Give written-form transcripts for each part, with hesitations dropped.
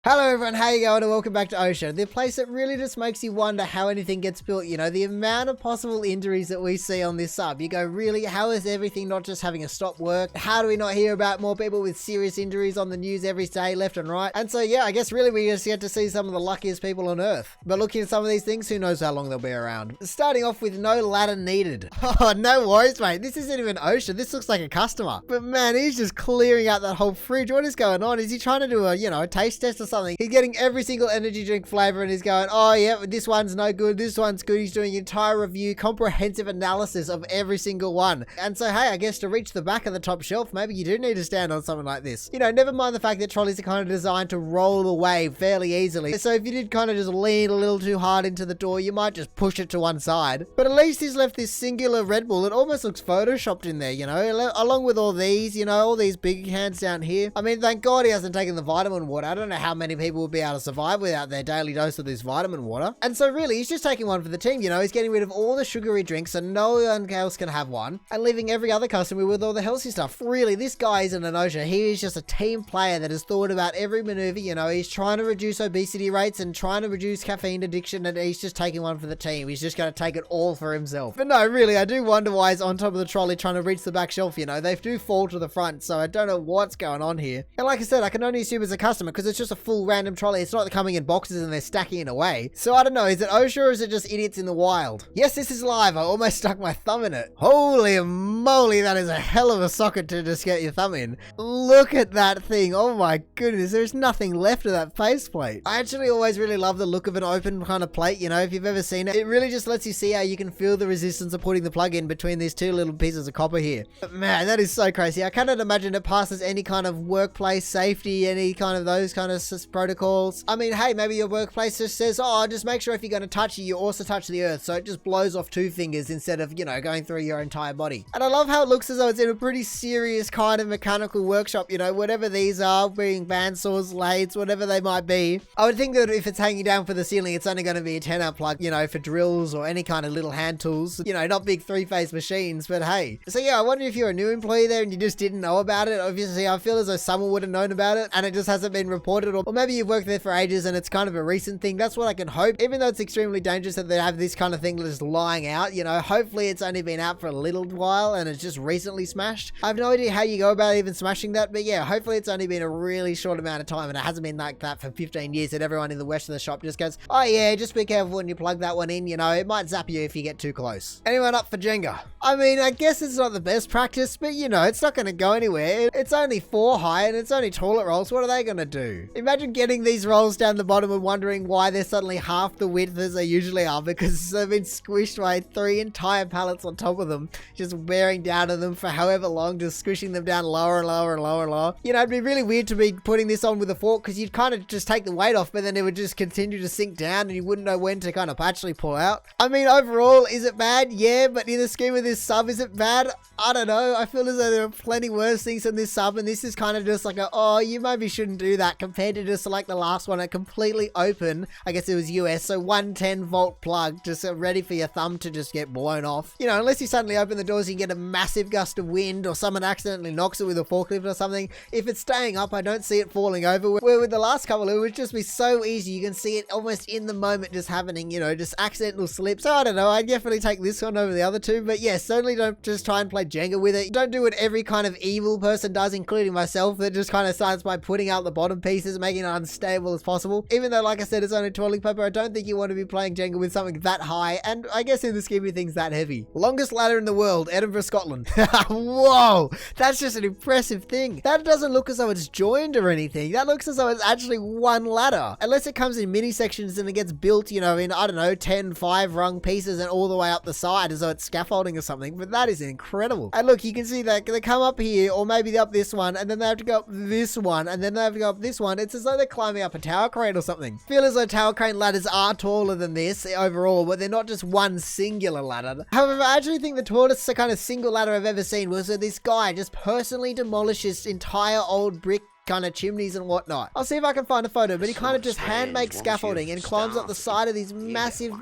Hello everyone, how you going and welcome back to Osha, the place that really just makes you wonder how anything gets built. You know, the amount of possible injuries that we see on this sub. You go, really, how is everything not just having a stop work? How do we not hear about more people with serious injuries on the news every day, left and right? And so yeah, I guess really we just get to see some of the luckiest people on earth. But looking at some of these things, who knows how long they'll be around. Starting off with no ladder needed. Oh, no worries mate, this isn't even Osha, this looks like a customer. But man, he's just clearing out that whole fridge. What is going on? Is he trying to do a, a taste test or something? He's getting every single energy drink flavor and he's going, oh yeah, this one's no good, this one's good. He's doing an entire review, comprehensive analysis of every single one. And so hey, I guess to reach the back of the top shelf, maybe you do need to stand on something like this. Never mind the fact that trolleys are kind of designed to roll away fairly easily. So if you did kind of just lean a little too hard into the door, you might just push it to one side. But at least he's left this singular Red Bull. It almost looks photoshopped in there, along with all these, all these big hands down here. I mean, thank God he hasn't taken the vitamin water. I don't know how many people would be able to survive without their daily dose of this vitamin water. And so really, he's just taking one for the team, he's getting rid of all the sugary drinks so no one else can have one, and leaving every other customer with all the healthy stuff. Really, this guy isn't an Osha. He is just a team player that has thought about every maneuver, he's trying to reduce obesity rates and trying to reduce caffeine addiction, and he's just taking one for the team. He's just going to take it all for himself. But no, really, I do wonder why he's on top of the trolley trying to reach the back shelf, they do fall to the front, so I don't know what's going on here. And like I said, I can only assume it's a customer because it's just a full random trolley. It's not coming in boxes and they're stacking it away. So I don't know, is it Osha or is it just idiots in the wild? Yes, this is live. I almost stuck my thumb in it. Holy moly, that is a hell of a socket to just get your thumb in. Look at that thing. Oh my goodness, there's nothing left of that faceplate. I actually always really love the look of an open kind of plate, if you've ever seen it. It really just lets you see how you can feel the resistance of putting the plug in between these two little pieces of copper here. But man, that is so crazy. I cannot imagine it passes any kind of workplace safety, any kind of those kind of protocols. I mean, hey, maybe your workplace just says, oh, just make sure if you're going to touch it, you also touch the earth. So it just blows off 2 fingers instead of, going through your entire body. And I love how it looks as though it's in a pretty serious kind of mechanical workshop, whatever these are, being bandsaws, lathes, whatever they might be. I would think that if it's hanging down for the ceiling, it's only going to be a 10-amp plug, for drills or any kind of little hand tools, not big 3-phase machines, but hey. So yeah, I wonder if you're a new employee there and you just didn't know about it. Obviously, I feel as though someone would have known about it and it just hasn't been reported, or maybe you've worked there for ages and it's kind of a recent thing. That's what I can hope. Even though it's extremely dangerous that they have this kind of thing just lying out, hopefully it's only been out for a little while and it's just recently smashed. I have no idea how you go about even smashing that, but yeah, hopefully it's only been a really short amount of time and it hasn't been like that for 15 years that everyone in the west of the shop just goes, oh yeah, just be careful when you plug that one in, it might zap you if you get too close. Anyone up for Jenga? I mean, I guess it's not the best practice, but it's not going to go anywhere. It's only 4 high and it's only toilet rolls. What are they going to do? Imagine getting these rolls down the bottom and wondering why they're suddenly half the width as they usually are, because they've been squished by 3 entire pallets on top of them, just wearing down on them for however long, just squishing them down lower and lower and lower and lower. It'd be really weird to be putting this on with a fork because you'd kind of just take the weight off, but then it would just continue to sink down and you wouldn't know when to kind of actually pull out. I mean, overall, is it bad? Yeah, but in the scheme of this sub, is it bad? I don't know. I feel as though there are plenty worse things in this sub, and this is kind of just like oh, you maybe shouldn't do that, compared to just like the last one, a completely open, I guess it was US, so 110-volt plug, just ready for your thumb to just get blown off. Unless you suddenly open the doors, you get a massive gust of wind, or someone accidentally knocks it with a forklift or something. If it's staying up, I don't see it falling over. Where with the last couple, it would just be so easy. You can see it almost in the moment just happening, just accidental slips. So I don't know, I'd definitely take this one over the other two, but yeah, certainly don't just try and play Jenga with it. Don't do what every kind of evil person does, including myself, that just kind of starts by putting out the bottom pieces, making it unstable as possible. Even though, like I said, it's only toilet paper, I don't think you want to be playing Jenga with something that high, and I guess in the scheme of things, that heavy. Longest ladder in the world, Edinburgh, Scotland. Whoa, that's just an impressive thing. That doesn't look as though it's joined or anything. That looks as though it's actually one ladder. Unless it comes in mini sections and it gets built, in, I don't know, 10 5-rung pieces and all the way up the side as though it's scaffolding or something, but that is incredible. And look, you can see that they come up here, or maybe up this one, and then they have to go up this one, and then they have to go up this one. It's as though they're climbing up a tower crane or something. I feel as though tower crane ladders are taller than this overall, but they're not just one singular ladder. However, I actually think the tallest kind of single ladder I've ever seen was that this guy just personally demolished this entire old brick kind of chimneys and whatnot. I'll see if I can find a photo, but he kind of just hand makes scaffolding and climbs up the side of these massive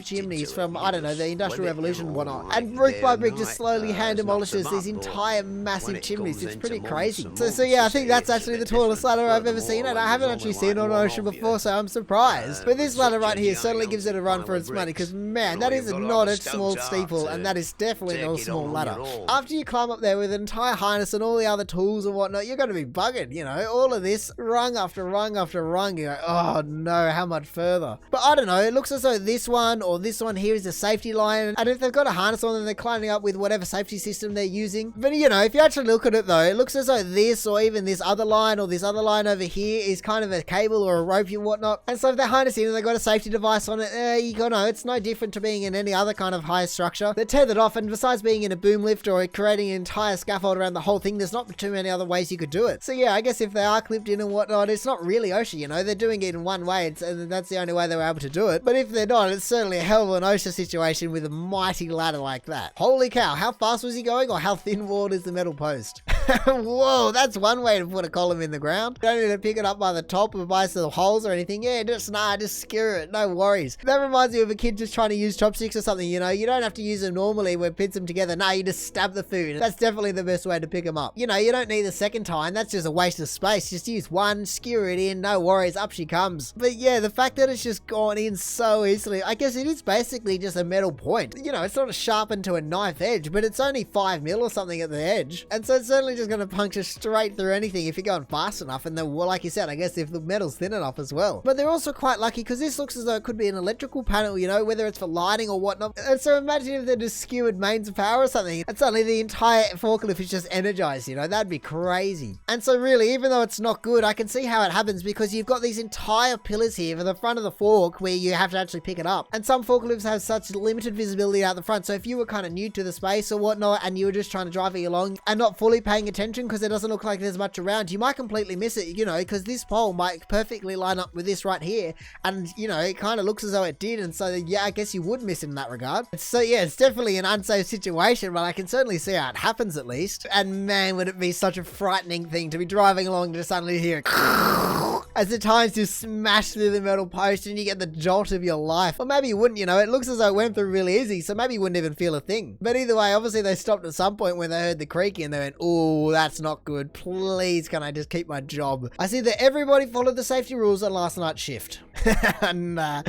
chimneys from, I don't know, the Industrial Revolution and whatnot. And brick by brick just slowly hand demolishes these entire massive chimneys. It's pretty crazy. So yeah, I think that's actually the tallest ladder I've ever seen, and I haven't actually seen it on Osha before, so I'm surprised. But this ladder right here certainly gives it a run for its money, because man, that is not a small steeple, and that is definitely not a small ladder. After you climb up there with an entire harness and all the other tools and whatnot, you're going to be buggered, you know, all of this, rung after rung after rung, you go, oh no, how much further? But I don't know, it looks as though this one or this one here is a safety line, and if they've got a harness on, then they're climbing up with whatever safety system they're using. But you know, if you actually look at it though, it looks as though this or even this other line or this other line over here is kind of a cable or a rope and whatnot. And so if they're harnessing and they've got a safety device on it, you know, it's no different to being in any other kind of high structure. They're tethered off, and besides being in a boom lift or creating an entire scaffold around the whole thing, there's not too many other ways you could do it. So yeah, I guess if they are clipped in and whatnot, it's not really OSHA, you know, they're doing it in one way, and that's the only way they were able to do it. But if they're not, it's certainly a hell of an OSHA situation with a mighty ladder like that. Holy cow, how fast was he going, or how thin-walled is the metal post? Whoa, that's one way to put a column in the ground. You don't need to pick it up by the top or by some holes or anything. Yeah, just skewer it, no worries. That reminds me of a kid just trying to use chopsticks or something, you know, you don't have to use them normally when pins them together. No, you just stab the food. That's definitely the best way to pick them up. You know, you don't need the second time, that's just a waste of space. Just use one, skewer it in, no worries, up she comes. But yeah, the fact that it's just gone in so easily, I guess it is basically just a metal point. You know, it's not sharpened to a knife edge, but it's only 5 mil or something at the edge. And so it's certainly just going to puncture straight through anything if you're going fast enough, and then, well, like you said, I guess if the metal's thin enough as well. But they're also quite lucky, because this looks as though it could be an electrical panel, you know, whether it's for lighting or whatnot. And so imagine if they're just skewered mains of power or something, and suddenly the entire forklift is just energized, you know, that'd be crazy. And so really, even though it's not good, I can see how it happens, because you've got these entire pillars here for the front of the fork where you have to actually pick it up. And some forklifts have such limited visibility out the front, so if you were kind of new to the space or whatnot, and you were just trying to drive it along and not fully paying attention because it doesn't look like there's much around, you might completely miss it, you know, because this pole might perfectly line up with this right here, and you know, it kind of looks as though it did, and so yeah, I guess you would miss it in that regard. So yeah, it's definitely an unsafe situation, but I can certainly see how it happens at least. And man, would it be such a frightening thing to be driving along and to suddenly hear as the tires just smash through the metal post and you get the jolt of your life. Or maybe you wouldn't, you know, it looks as though it went through really easy, so maybe you wouldn't even feel a thing. But either way, obviously they stopped at some point when they heard the creaking and they went, oh, that's not good. Please, can I just keep my job? I see that everybody followed the safety rules on last night's shift. Nah.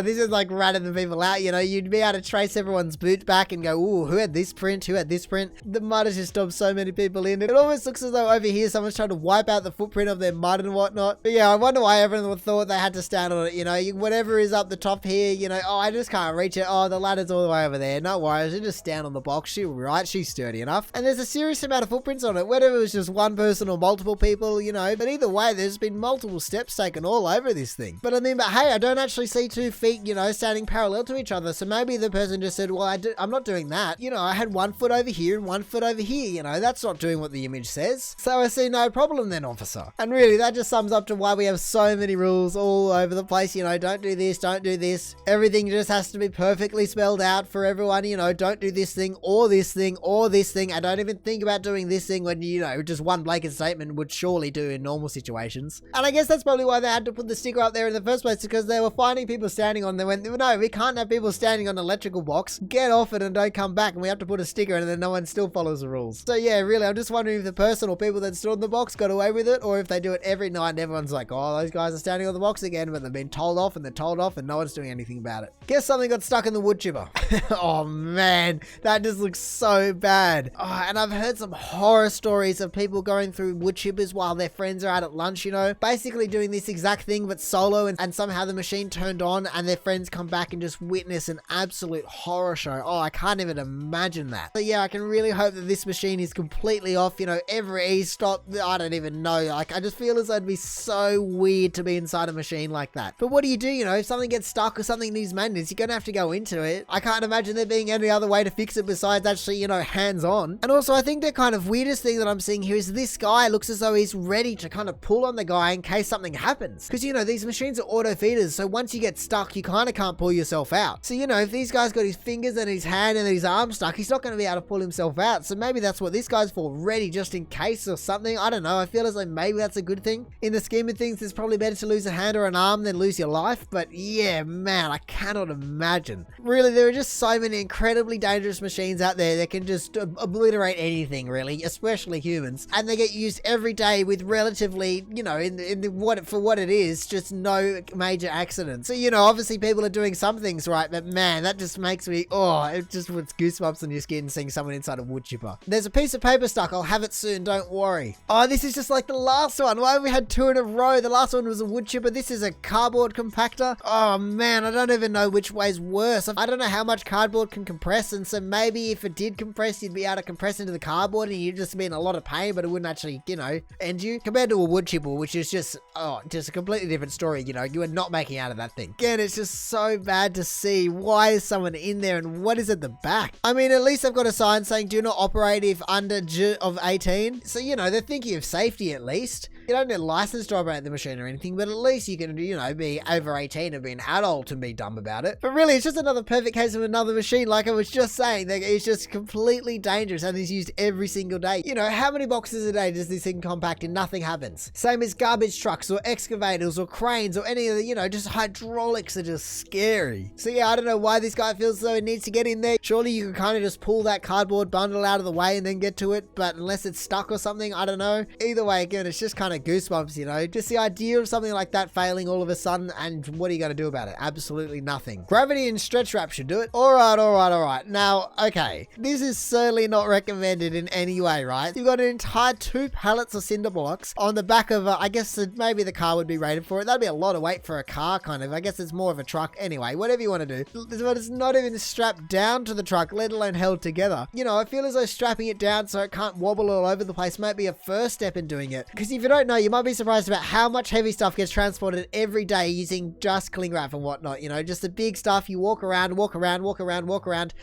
This is like ratting the people out, you know, you'd be able to trace everyone's boot back and go, ooh, who had this print? Who had this print? The mud has just stopped so many people in. It almost looks as though over here someone's trying to wipe out the footprint of their mud and whatnot. But yeah, I wonder why everyone thought they had to stand on it, you know, whatever is up the top here, you know, oh, I just can't reach it. Oh, the ladder's all the way over there. No worries, you just stand on the box. She'll be right, she's sturdy enough. And there's a serious amount of footprints on it, whether it was just one person or multiple people, you know, but either way, there's been multiple steps taken all over this thing. But I mean, but hey, I don't actually see 2 feet, you know, standing parallel to each other. So maybe the person just said, well, I'm not doing that. You know, I had 1 foot over here and 1 foot over here, you know, that's not doing what the image says. So I see no problem then, officer. And really, that just sums up to why we have so many rules all over the place, you know, don't do this, don't do this. Everything just has to be perfectly spelled out for everyone, you know, don't do this thing or this thing or this thing. I don't even think about doing this thing when, you know, just one blanket statement would surely do in normal situations. And I guess that's probably why they had to put the sticker up there in the first place, because they were finding people standing on, they went, no, we can't have people standing on an electrical box, get off it and don't come back, and we have to put a sticker, and then no one still follows the rules. So yeah, really, I'm just wondering if the person or people that stood on the box got away with it, or if they do it every night and everyone's like, oh, those guys are standing on the box again, but they've been told off and they're told off and no one's doing anything about it. Guess something got stuck in the wood chipper. Oh man, that just looks so bad. Oh, and I've heard some horror stories of people going through wood chippers while their friends are out at lunch, you know, basically doing this exact thing but solo, and somehow the machine turned on and their friends come back and just witness an absolute horror show. Oh, I can't even imagine that. But yeah, I can really hope that this machine is completely off, you know, every e-stop, I don't even know. Like, I just feel as though it'd be so weird to be inside a machine like that. But what do, you know, if something gets stuck or something needs maintenance, you're gonna have to go into it. I can't imagine there being any other way to fix it besides actually, you know, hands-on. And also, I think the kind of weirdest thing that I'm seeing here is this guy looks as though he's ready to kind of pull on the guy in case something happens. Because, you know, these machines are auto feeders, so once you get stuck, you kind of can't pull yourself out. So, you know, if these guy's got his fingers and his hand and his arm stuck, he's not going to be able to pull himself out. So maybe that's what this guy's for, ready just in case or something. I don't know. I feel as though maybe that's a good thing. In the scheme of things, it's probably better to lose a hand or an arm than lose your life. But yeah, man, I cannot imagine. Really, there are just so many incredibly dangerous machines out there that can just obliterate anything, really, especially humans. And they get used every day with relatively, you know, for what it is, just no major accidents. So, you know, obviously people are doing some things right, but man, that just makes me, it just puts goosebumps on your skin seeing someone inside a wood chipper. There's a piece of paper stuck. I'll have it soon, don't worry. Oh, this is just like the last one. Why have we had 2 in a row? The last one was a wood chipper. This is a cardboard compactor. Oh man, I don't even know which way's worse. I don't know how much cardboard can compress, and so maybe if it did compress, you'd be able to compress into the cardboard and you'd just be in a lot of pain, but it wouldn't actually, you know, end you. Compared to a wood chipper, which is just a completely different story, you know, you are not making out of that thing. Again, it's just so bad to see. Why is someone in there and what is at the back? I mean, at least I've got a sign saying do not operate if under of 18. So, you know, they're thinking of safety at least. You don't need a license to operate the machine or anything, but at least you can, you know, be over 18 and be an adult and be dumb about it. But really, it's just another perfect case of another machine. Like I was just saying, that it's just completely dangerous and is used every single day. You know, how many boxes a day does this thing compact and nothing happens? Same as garbage trucks or excavators or cranes or any of the, you know, just hydraulics are just scary. So yeah, I don't know why this guy feels as though he needs to get in there. Surely you can kind of just pull that cardboard bundle out of the way and then get to it, but unless it's stuck or something, I don't know. Either way, again, it's just kind of goosebumps, you know, just the idea of something like that failing all of a sudden, and what are you going to do about it? Absolutely nothing. Gravity and stretch wrap should do it. All right. Now, okay, this is certainly not recommended in any way, right? You've got an entire 2 pallets of cinder blocks on the back of, I guess maybe the car would be rated for it. That'd be a lot of weight for a car, kind of. I guess it's more of a truck. Anyway, whatever you want to do. But it's not even strapped down to the truck, let alone held together. You know, I feel as though strapping it down so it can't wobble all over the place might be a first step in doing it. Because if you don't know, you might be surprised about how much heavy stuff gets transported every day using just cling wrap and whatnot. You know, just the big stuff you walk around.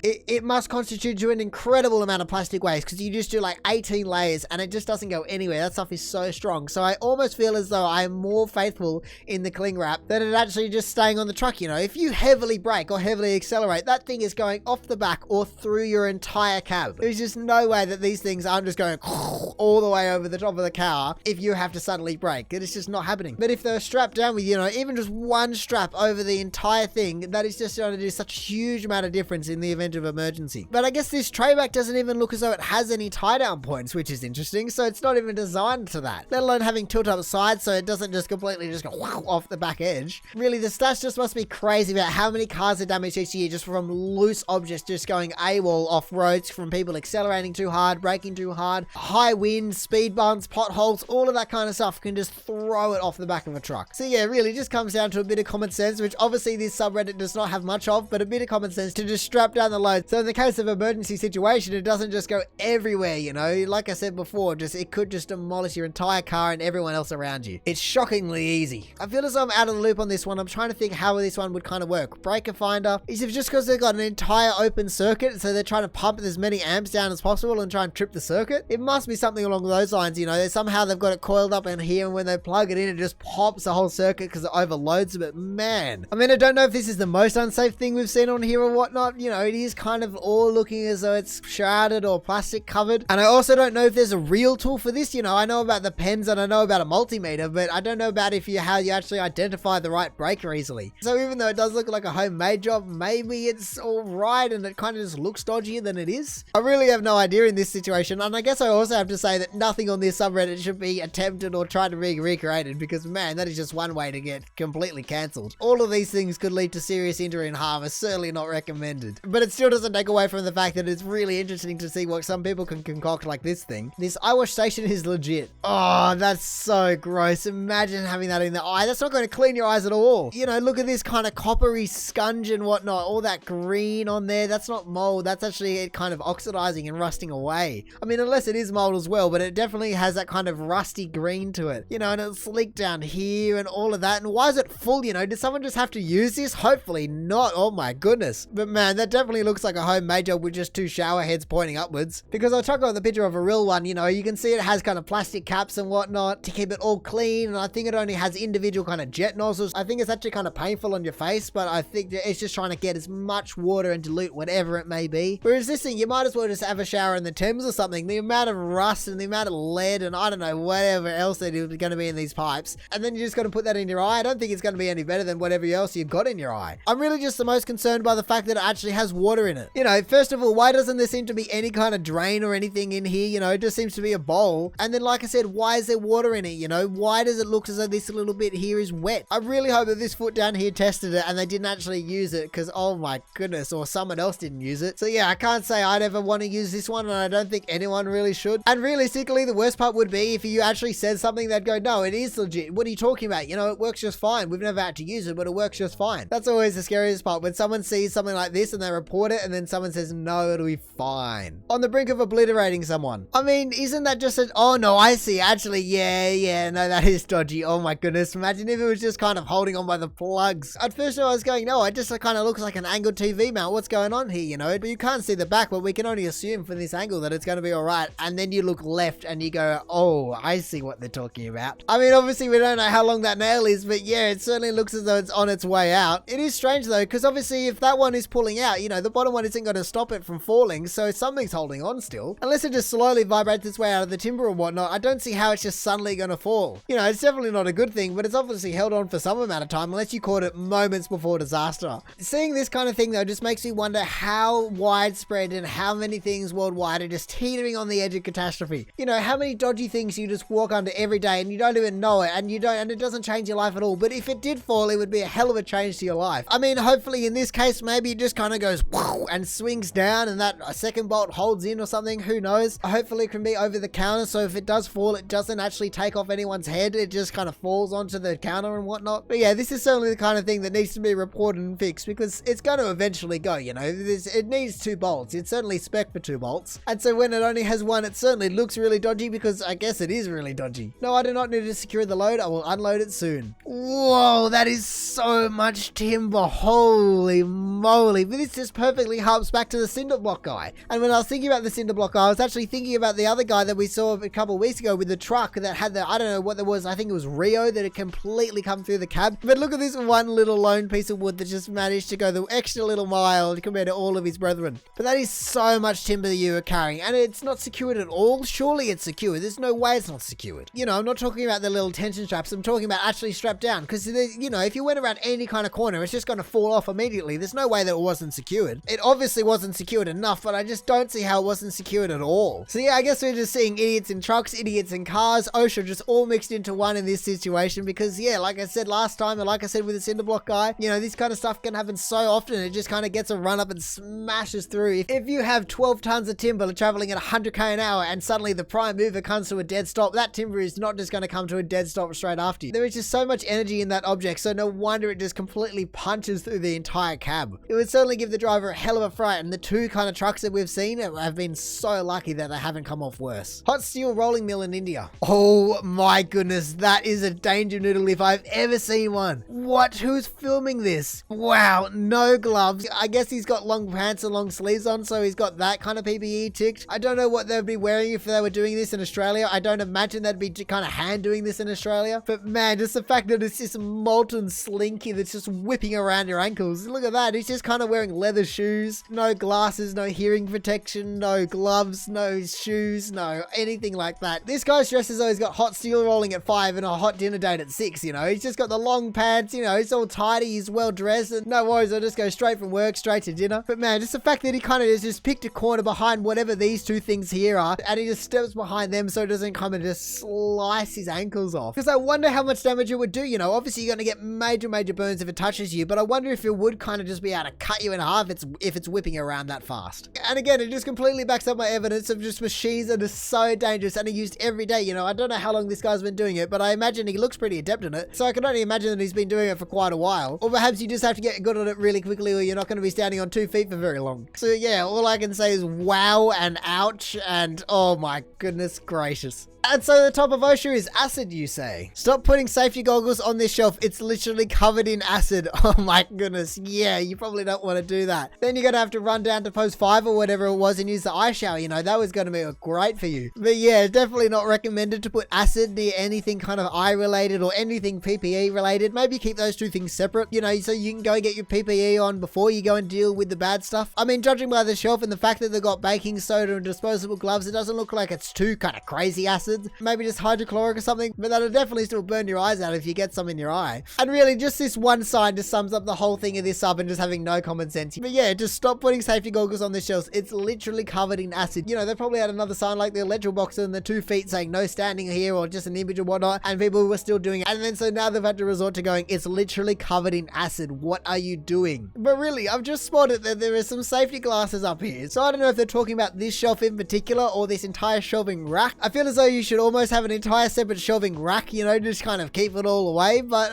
It must constitute to an incredible amount of plastic waste because you just do like 18 layers and it just doesn't go anywhere. That stuff is so strong. So I almost feel as though I am more faithful in the cling wrap than it actually just staying on the truck. You know, if you heavily brake or heavily accelerate, that thing is going off the back or through your entire cab. There's just no way that these things aren't just going all the way over the top of the car if you have to suddenly brake. It is just not happening. But if they're strapped down with, you know, even just one strap over the entire thing, that is just going to do such a huge amount of difference in the event of emergency. But I guess this Trayvac doesn't even look as though it has any tie down points, which is interesting. So it's not even designed to that, let alone having tilt up sides so it doesn't just completely just go off the back edge. Really, the stats just must be crazy about how many cars are damaged each year just from loose objects just going AWOL off roads, from people accelerating too hard, braking too hard, high winds, speed bumps, potholes, all of that kind of stuff can just throw it off the back of a truck. So yeah, really just comes down to a bit of common sense, which obviously this subreddit does not have much of, but a bit of common sense to just strap down the load. So in the case of emergency situation, it doesn't just go everywhere, you know, like I said before, it could just demolish your entire car and everyone else around you. It's shockingly easy. I feel as though I'm out of the loop on this one. I'm trying to think how this one would kind of work. Breaker finder is if just because they've got an entire open circuit, so they're trying to pump as many amps down as possible and try and trip the circuit. It must be something along those lines, you know, somehow they've got it coiled up in here, and when they plug it in, it just pops the whole circuit because it overloads. But man, I mean, I don't know if this is the most unsafe thing we've seen on here or whatnot. You know, it is kind of all looking as though it's shrouded or plastic covered. And I also don't know if there's a real tool for this. You know, I know about the pens and I know about a multimeter, but I don't know about how you actually identify the right breaker easily. So even though it does look like a homemade job, maybe it's all right and it kind of just looks dodgier than it is. I really have no idea in this situation. And I guess I also have to say that nothing on this subreddit should be attempted or tried to be recreated, because man, that is just one way to get completely cancelled. All of these things could lead to serious injury and harm. Is certainly not recommended. But it still doesn't take away from the fact that it's really interesting to see what some people can concoct like this thing. This eye wash station is legit. Oh, that's so gross. Imagine having that in the eye. That's not going to clean your eyes at all. You know, look at this kind of coppery scunge and whatnot. All that green on there. That's not mold. That's actually it kind of oxidizing and rusting away. I mean, unless it is mold as well, but it definitely has that kind of rusty green to it, you know, and it's leaked down here and all of that. And why is it full, you know? Did someone just have to use this? Hopefully not. Oh my goodness. But man, that definitely looks like a homemade job with just two shower heads pointing upwards. Because I'll chuck out the picture of a real one, you know, you can see it has kind of plastic caps and whatnot to keep it all clean. And I think it only has individual kind of jet nozzles. I think it's actually kind of painful on your face, but I think it's just trying to get as much water and dilute whatever it may be. Whereas this thing, you might as well just have a shower in the Thames or something. The amount of rust and the amount of lead and I don't know, whatever else that is going to be in these pipes. And then you just got to put that in your eye. I don't think it's going to be any better than whatever else you've got in your eye. I'm really just the most concerned by the fact that it actually has water in it. You know, first of all, why doesn't there seem to be any kind of drain or anything in here? You know, it just seems to be a bowl. And then, like I said, why is there water in it? You know, why does it look as though this little bit here is wet? I really hope that this foot down here tested it and they didn't actually use it because, oh my goodness, or someone else didn't use it. So yeah, I can't say I'd ever want to use this one, and I don't think anyone really should. And realistically, the worst part would be if you actually said something, they'd go, no, it is legit. What are you talking about? You know, it works just fine. We've never had to use it, but it works just fine. That's always the scariest part, when someone sees something like this and they report it and then someone says, no, it'll be fine. On the brink of obliterating someone. I mean, isn't that just oh no, I see. Actually, yeah, no, that is dodgy. Oh my goodness. Imagine if it was just kind of holding on by the plugs. At first I was going, no, it just kind of looks like an angled TV mount. What's going on here, you know? But you can't see the back, but we can only assume from this angle that it's going to be all right. And then you look left and you go, oh, I see what they're talking about. I mean, obviously we don't know how long that nail is, but yeah, it certainly looks as though it's on its way out. It is strange though, because obviously if that one is pulling out, you know, the bottom one isn't going to stop it from falling, so something's holding on still. Unless it just slowly vibrates its way out of the timber or whatnot, I don't see how it's just suddenly going to fall. You know, it's definitely not a good thing, but it's obviously held on for some amount of time, unless you caught it moments before disaster. Seeing this kind of thing though just makes me wonder how widespread and how many things worldwide are just teetering on the edge of catastrophe. You know, how many dodgy things you just walk under every day and you don't even know it, and it doesn't change your life at all. But if it did fall, it would be a hell of a change to your life. I mean, hopefully in this case, maybe it just kind of goes and swings down and that second bolt holds in or something. Who knows? Hopefully it can be over the counter, so if it does fall, it doesn't actually take off anyone's head. It just kind of falls onto the counter and whatnot. But yeah, this is certainly the kind of thing that needs to be reported and fixed, because it's going to eventually go, you know. It needs 2 bolts. It's certainly spec for 2 bolts. And so when it only has 1, it certainly looks really dodgy, because I guess it is really dodgy. No, I do not need to secure the load. I will unload it soon. Whoa, that is so much timber. Holy moly. But this just perfectly harps back to the cinder block guy. And when I was thinking about the cinder block guy, I was actually thinking about the other guy that we saw a couple of weeks ago with the truck that had the, I don't know what there was, I think it was Rio, that had completely come through the cab. But look at this one little lone piece of wood that just managed to go the extra little mile compared to all of his brethren. But that is so much timber that you are carrying, and it's not secured at all. Surely it's secured. There's no way it's not secured. You know, I'm not talking about the little tension straps. I'm talking about actually strapped down, because, you know, if you went around any kind of corner, it's just going to fall off immediately. There's no way that it wasn't secured. It obviously wasn't secured enough, but I just don't see how it wasn't secured at all. So yeah, I guess we're just seeing idiots in trucks, idiots in cars, Osha just all mixed into one in this situation, because yeah, like I said last time, and like I said with the cinder block guy, you know, this kind of stuff can happen so often. It just kind of gets a run up and smashes through. If you have 12 tons of timber traveling at 100k an hour and suddenly the prime mover comes to a dead stop, that timber is not just going to come to a dead stop straight after you. There is just so much energy in that object, so no wonder it just completely punches through the entire cab. It would certainly give the driver a hell of a fright, and the 2 kind of trucks that we've seen have been so lucky that they haven't come off worse. Hot steel rolling mill in India. Oh my goodness, that is a danger noodle if I've ever seen one. What? Who's filming this? Wow, no gloves. I guess he's got long pants and long sleeves on, so he's got that kind of PPE ticked. I don't know what they'd be wearing if they were doing this in Australia. I don't imagine they'd be kind of hand doing this in Australia. But man, just the fact that it's this molten slinky that's just whipping around your ankles. Look at that. He's just kind of wearing leather shoes, no glasses, no hearing protection, no gloves, no shoes, no anything like that. This guy's dressed as though he's got hot steel rolling at 5 and a hot dinner date at 6, you know. He's just got the long pants, you know, he's all tidy, he's well dressed, and no worries, I'll just go straight from work, straight to dinner. But man, just the fact that he kind of just picked a corner behind whatever these 2 things here are, and he just steps behind them so it doesn't come and just slice his ankles off. Because I wonder how much damage it would do, you know. Obviously you're going to get major burns if it touches you, but I wonder if it would kind of just be able to cut you in half if it's whipping around that fast. And again, it just completely backs up my evidence of just machines that are so dangerous and are used every day, you know. I don't know how long this guy's been doing it, but I imagine he looks pretty adept in it, so I can only imagine that he's been doing it for quite a while. Or perhaps you just have to get good at it really quickly, or you're not going to be standing on 2 feet for very long. So yeah, all I can say is wow and ouch and oh my goodness gracious. And so the top of Osha is acid, you say? Stop putting safety goggles on this shelf. It's literally covered in acid. Oh my goodness. Yeah, you probably don't want to do that. Then you're going to have to run down to post 5 or whatever it was and use the eye shower. You know, that was going to be great for you. But yeah, definitely not recommended to put acid near anything kind of eye related or anything PPE related. Maybe keep those two things separate, you know, so you can go get your PPE on before you go and deal with the bad stuff. I mean, judging by the shelf and the fact that they've got baking soda and disposable gloves, it doesn't look like it's too kind of crazy acids. Maybe just hydrochloric or something, but that'll definitely still burn your eyes out if you get some in your eye. And really, just this one sign just sums up the whole thing of this sub and just having no common sense. But yeah, just stop putting safety goggles on the shelves. It's literally covered in acid. You know, they probably had another sign like the electrical box and the 2 feet saying no standing here or just an image or whatnot, and people were still doing it. And then so now they've had to resort to going, it's literally covered in acid. What are you doing? But really, I've just spotted that there is some safety glasses up here. So I don't know if they're talking about this shelf in particular or this entire shelving rack. I feel as though you should almost have an entire separate shelving rack, you know, just kind of keep it all away. But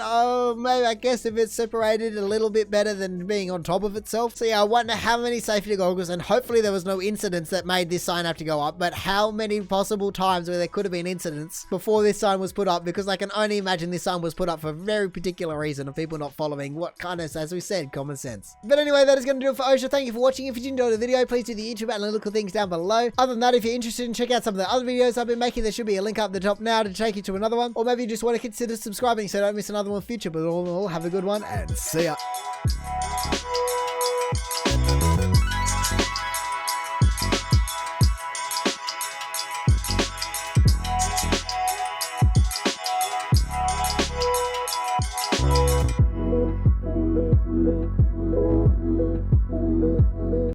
maybe I guess if it's separated a little bit better than being on top of itself. So yeah, I wonder how many safety goggles, and hopefully there was no incidents that made this sign have to go up, but how many possible times where there could have been incidents before this sign was put up, because I can only imagine this sign was put up for a very particular reason of people not following what kind of, as we said, common sense. But anyway, that is going to do it for Osha. Thank you for watching. If you did enjoy the video, please do the YouTube button and look at things down below. Other than that, if you're interested in checking out some of the other videos I've been making, there should be a link up the top now to take you to another one, or maybe you just want to consider subscribing so you don't miss another one in the future. But all in all, have a good one and see ya.